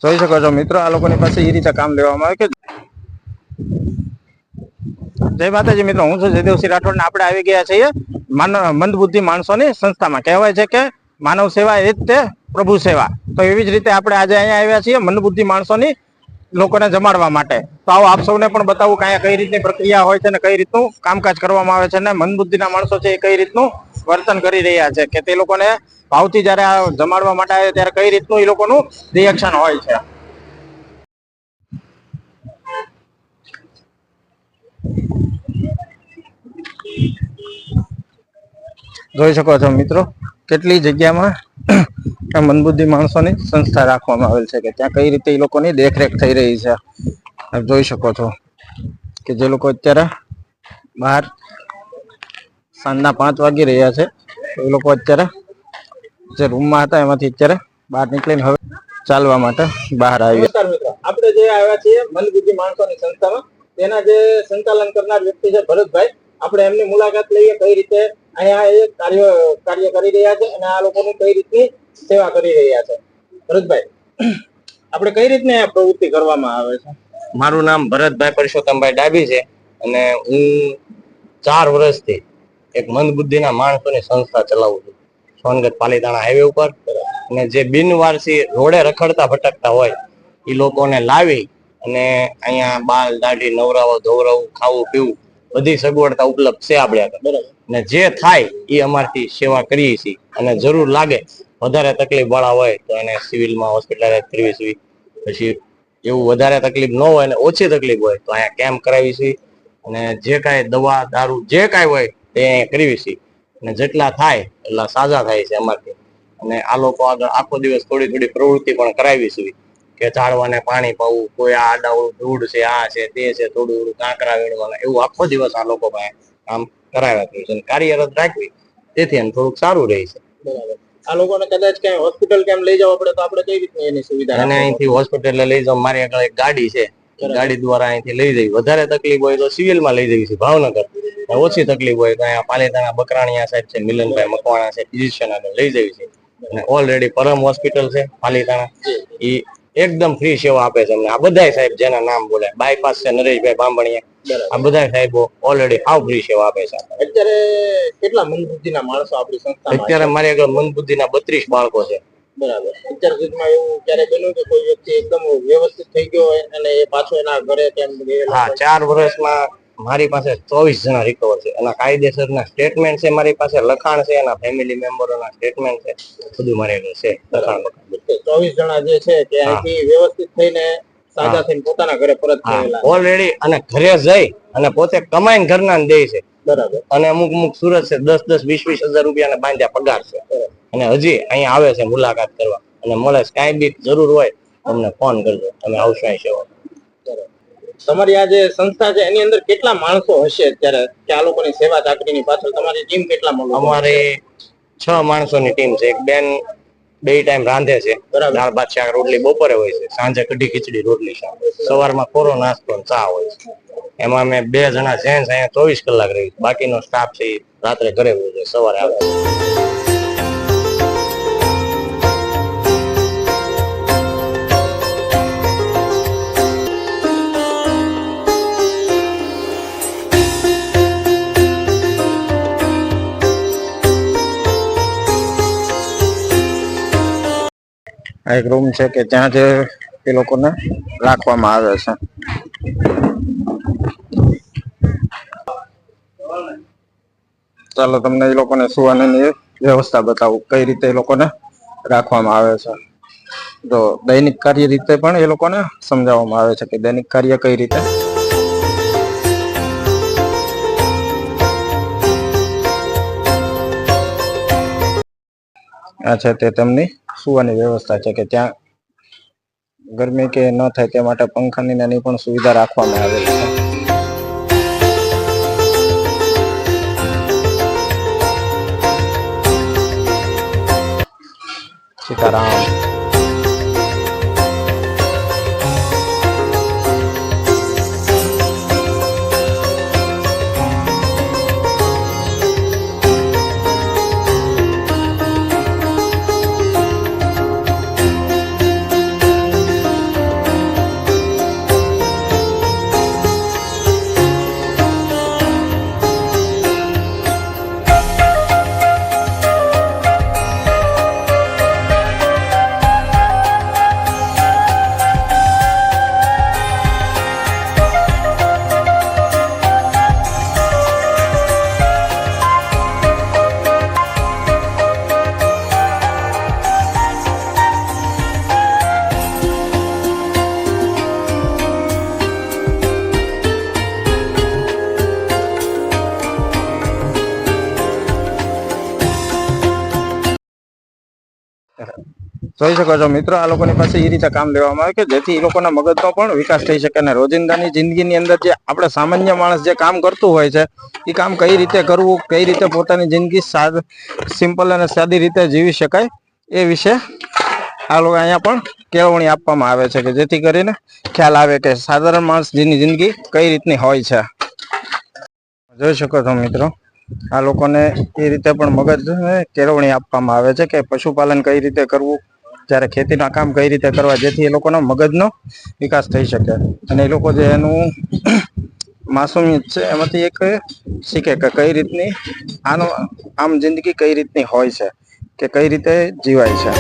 જોઈ શકો છો મિત્રો, આ લોકોની પાસે એ રીતે કામ લેવામાં આવે કે જય માતાજી મિત્રો, હું છું જયદેવસિંહ રાઠોડ ને આપણે આવી ગયા છીએ મંદબુદ્ધિ માણસોની સંસ્થામાં. કહેવાય છે કે માનવ સેવા એ જ તે પ્રભુ સેવા. તો એવી જ રીતે આપણે આજે અહીંયા આવ્યા છીએ મંદબુદ્ધિ માણસોની લોકોને જમાડવા માટે. તો આવો આપ સૌને પણ બતાવું કે અહીંયા કઈ રીતની પ્રક્રિયા હોય છે ને કઈ રીતનું કામકાજ કરવામાં આવે છે, ને મંદબુદ્ધિના માણસો છે એ કઈ રીતનું વર્તન કરી રહ્યા છે, કે તે લોકોને ભાવથી જયારે આ જમાડવા માટે આવે ત્યારે કઈ રીતનું એ લોકોનું રિએક્શન હોય છે. જોઈ શકો છો મિત્રો, કેટલી જગ્યામાં મંદબુદ્ધિ માણસોની સંસ્થા રાખવામાં આવેલ છે કે ત્યાં કઈ રીતે એ લોકોની દેખરેખ થઈ રહી છે. આપ જોઈ શકો છો કે જે લોકો અત્યારે બહાર સાંજના 5 વાગી રહ્યા છે, એ લોકો અત્યારે જે રૂમમાં હતા એમાંથી અત્યારે બહાર નીકળીને હવે ચાલવા માટે બહાર આવ્યા. આપણે જે આવ્યા છીએ મંદબુદ્ધિ માણસોની સંસ્થામાં, તેના જે સંચાલન કરનાર વ્યક્તિ છે ભરતભાઈ, આપણે એમની મુલાકાત લઈએ કઈ રીતે અહીંયા એ કાર્ય કરી રહ્યા છે અને આ લોકોની કઈ રીતની સેવા કરી રહ્યા છે. ભરતભાઈ, આપણે કઈ રીતની પ્રવૃત્તિ કરવામાં આવે છે? મારું નામ ભરતભાઈ પરસોત્તમભાઈ ડાબી છે અને હું 4 વર્ષથી એક મંદબુદ્ધિના માણસોની સંસ્થા ચલાવું છું સોનગઢ પાલીતાણા હાઈવે ઉપર. અને જે બિનવારસી રોડે રખડતા ભટકતા હોય એ લોકોને લાવી અને અહીંયા બાલ દાઢી નવરાવો ધોવરાવું ખાવું પીવું બધી સગવડતા ઉપલબ્ધ છે આપણે આગળ. અને જે થાય એ અમારથી સેવા કરીએ છીએ. અને જરૂર લાગે વધારે તકલીફ વાળા હોય તો એને સિવિલમાં હોસ્પિટલાઇઝ કરવી છે. પછી એવું વધારે તકલીફ ન હોય ને ઓછી તકલીફ હોય તો અહીંયા કેમ્પ કરાવી છે. અને જે કાંઈ દવા દારૂ જે કાંઈ હોય તે અહીંયા કરવી છે. અને જેટલા થાય એટલા સાજા થાય છે અમારથી. અને આ લોકો આગળ આખો દિવસ થોડી થોડી પ્રવૃત્તિ પણ કરાવી છે કે ઝાડવાને પાણી પાવું, કોઈ આ આડાવડું ધૂળ છે, આ છે તે છે, થોડું થોડું કાંકરા વીણવાના, એવું આખો દિવસ આ લોકો પાસે કામ કરાવ્યા છે. કાર્યરત રાખવી તેથી એમ થોડુંક સારું રહે છે. બરાબર. આ લોકોને કદાચ ક્યાંય હોસ્પિટલ કેમ લઈ જવા પડે તો આપણે કઈ રીતની એની સુવિધા? અને અહીંથી હોસ્પિટલે લઈ જાવ, મારી આગળ એક ગાડી છે, ગાડી દ્વારા અહીંથી લઈ જઈ. વધારે તકલીફ હોય તો સિવિલમાં લઈ જવી છે ભાવનગર. ઓછી તકલીફ હોય તો અહીંયા પાલીતાણા બકરાણીયા સાહેબ છે, મિલનભાઈ મકવાણા છે, ફિઝિશિયન આગળ લઈ જવી છે. અને ઓલરેડી પરમ હોસ્પિટલ છે પાલીતાણા, એ એકદમ ફ્રી સેવા આપે છે અમને. આ બધા સાહેબ જેના નામ બોલે, બાયપાસ છે નરેશભાઈ બાંભણિયા, આ બધા સાહેબો ઓલરેડી હાવ ફ્રી સેવા આપે છે. અત્યારે કેટલા મંદબુદ્ધિના માણસો આપણી સંસ્થામાં? અત્યારે મારી આગળ મંદબુદ્ધિના 32 બાળકો છે. બરાબર. અત્યાર સુધીમાં એવું ક્યારે બન્યું કે કોઈ વ્યક્તિ એકદમ વ્યવસ્થિત થઈ ગયો હોય અને એ પાછો એના ઘરે કેમ ગયેલો? હા, 4 વર્ષમાં મારી પાસે 24 જણા રિકવર છે. એના કાયદેસરના સ્ટેટમેન્ટ છે મારી પાસે, લખાણ છે, એના ફેમિલી મેમ્બરોના સ્ટેટમેન્ટ છે, બધું મારી આગળ છે. લખાણ 24 જણા જે છે કે અહીંથી વ્યવસ્થિત થઈને સાજા થઈને પોતાના ઘરે પરત ગયેલા ઓલરેડી. અને ઘરે જઈ અને પોતે કમાઈને ઘરના દે છે. બરાબર. અને અમુક સુરત છે 10-10, 20-20 હજાર રૂપિયાના બાંધ્યા પગાર છે. અને હજી અહીંયા આવે છે મુલાકાત કરવા અને મળે. કાંઈ બી જરૂર હોય અમને ફોન કરજો, અમે આવશું અહીં સેવા. તમારી આ જે સંસ્થા છે એની અંદર કેટલા માણસો હશે અત્યારે કે આ લોકોની સેવા ચાકરીની પાછળ? તમારી ટીમ કેટલા માણસો? અમારી 6 માણસોની ટીમ છે. એક બેન 2 ટાઈમ રાંધે છે, દાળ ભાત શાક રોટલી બપોરે હોય છે, સાંજે કઢી ખીચડી રોટલી શાક, સવારમાં કોરો નાસ્તો ચા હોય છે. એમાં અમે 2 જણા જેન્ટ્સ અહીંયા 24 કલાક રહી. બાકીનો સ્ટાફ છે રાત્રે ઘરે હોય છે, સવારે આવે છે. આ એક રૂમ છે કે જ્યાં જે એ લોકોને રાખવામાં આવે છે. ચાલો તમને એ લોકોને સુવાની વ્યવસ્થા બતાવું કઈ રીતે એ લોકોને રાખવામાં આવે છે. જો દૈનિક કાર્ય રીતે પણ એ લોકોને સમજાવવામાં આવે છે કે દૈનિક કાર્ય કઈ રીતે. આ છે તે તેમની સુવાની વ્યવસ્થા છે કે ત્યાં ગરમી કે ન થાય તે માટે પંખાની નાની પણ સુવિધા રાખવામાં આવેલી છે. સીતારામ. જોઈ શકો છો મિત્રો, આ લોકોની પાસે એ રીતે કામ લેવામાં આવે કે જેથી એ લોકોના મગજનો પણ વિકાસ થઈ શકે અને રોજિંદાની જિંદગીની અંદર જે આપણે સામાન્ય માણસ જે કામ કરતું હોય છે એ કામ કઈ રીતે કરવું, કઈ રીતે પોતાની જિંદગી સિમ્પલ અને સાદી રીતે જીવી શકાય એ વિશે આ લોકો અહીંયા પણ કેળવણી આપવામાં આવે છે કે જેથી કરીને ખ્યાલ આવે કે સાધારણ માણસ જેની જિંદગી કઈ રીતની હોય છે. જોઈ શકો છો મિત્રો, આ લોકોને એ રીતે પણ મગજ કેળવણી આપવામાં આવે છે કે પશુપાલન કઈ રીતે કરવું, જ્યારે ખેતીના કામ કઈ રીતે કરવા જેથી એ લોકોનો મગજનો વિકાસ થઈ શકે અને એ લોકો જે એનું માસુમિયત છે એમાંથી એક શીખે કે કઈ રીતની આમ જિંદગી કઈ રીતની હોય છે કે કઈ રીતે જીવાય છે.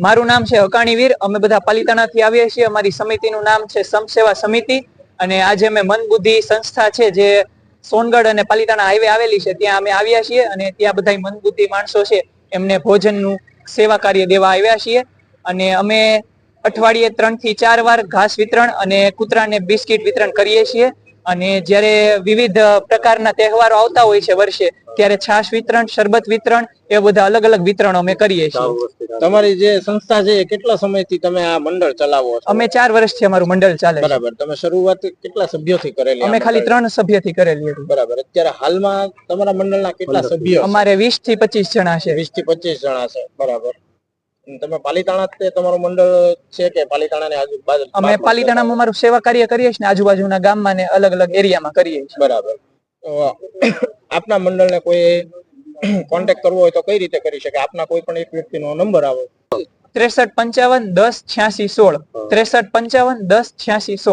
મારું નામ છે હકાણી વીર. અમે બધા પાલિતાણાથી આવીએ છીએ. અમારી સમિતિનું નામ છે સમસેવા સમિતિ અને આજે અમે મન બુદ્ધિ સંસ્થા છે જે સોનગઢ અને પાલીતાણા હાઈવે આવેલી છે ત્યાં અમે આવ્યા છીએ અને ત્યાં બધા મંદબુદ્ધિ માણસો છે એમને ભોજનનું સેવા કાર્ય દેવા આવ્યા છીએ. અને અમે અઠવાડિયે 3 થી 4 વાર ઘાસ વિતરણ અને કૂતરાને બિસ્કિટ વિતરણ કરીએ છીએ. અને જ્યારે વિવિધ પ્રકારના તહેવારો આવતા હોય છે વર્ષે ત્યારે છાશ વિતરણ, શરબત વિતરણ એ બધા અલગ અલગ વિતરણો અમે કરીએ છીએ. તમારી જે સંસ્થા છે એ કેટલા સમયથી તમે આ મંડળ ચલાવો છો? અમે 4 વર્ષથી અમારું મંડળ ચાલે છે. બરાબર. તમે શરૂઆત કેટલા સભ્યોથી કરેલી? અમે ખાલી 3 સભ્યથી કરેલી હતી. બરાબર. અત્યારે હાલમાં તમારા મંડળના કેટલા સભ્યો? અમારે 20 થી 25 જણા છે. 20 થી 25 જણા છે. બરાબર. તમે પાલીતાણા તે તમારું મંડળ છે કે પાલીતાણાની આજુબાજુ? અમે પાલીતાણામાં અમારું સેવા કાર્ય કરીએ છીએ ને આજુબાજુના ગામમાં ને અલગ અલગ એરિયામાં કરીએ છીએ. બરાબર. તો આપના મંડળને કોઈ કોન્ટેક્ટ કરવો હોય તો કઈ રીતે કરી શકે? આપના કોઈ પણ એક વ્યક્તિનો નંબર આવે. 63 55 10 86 16. 63 55 10 86 16.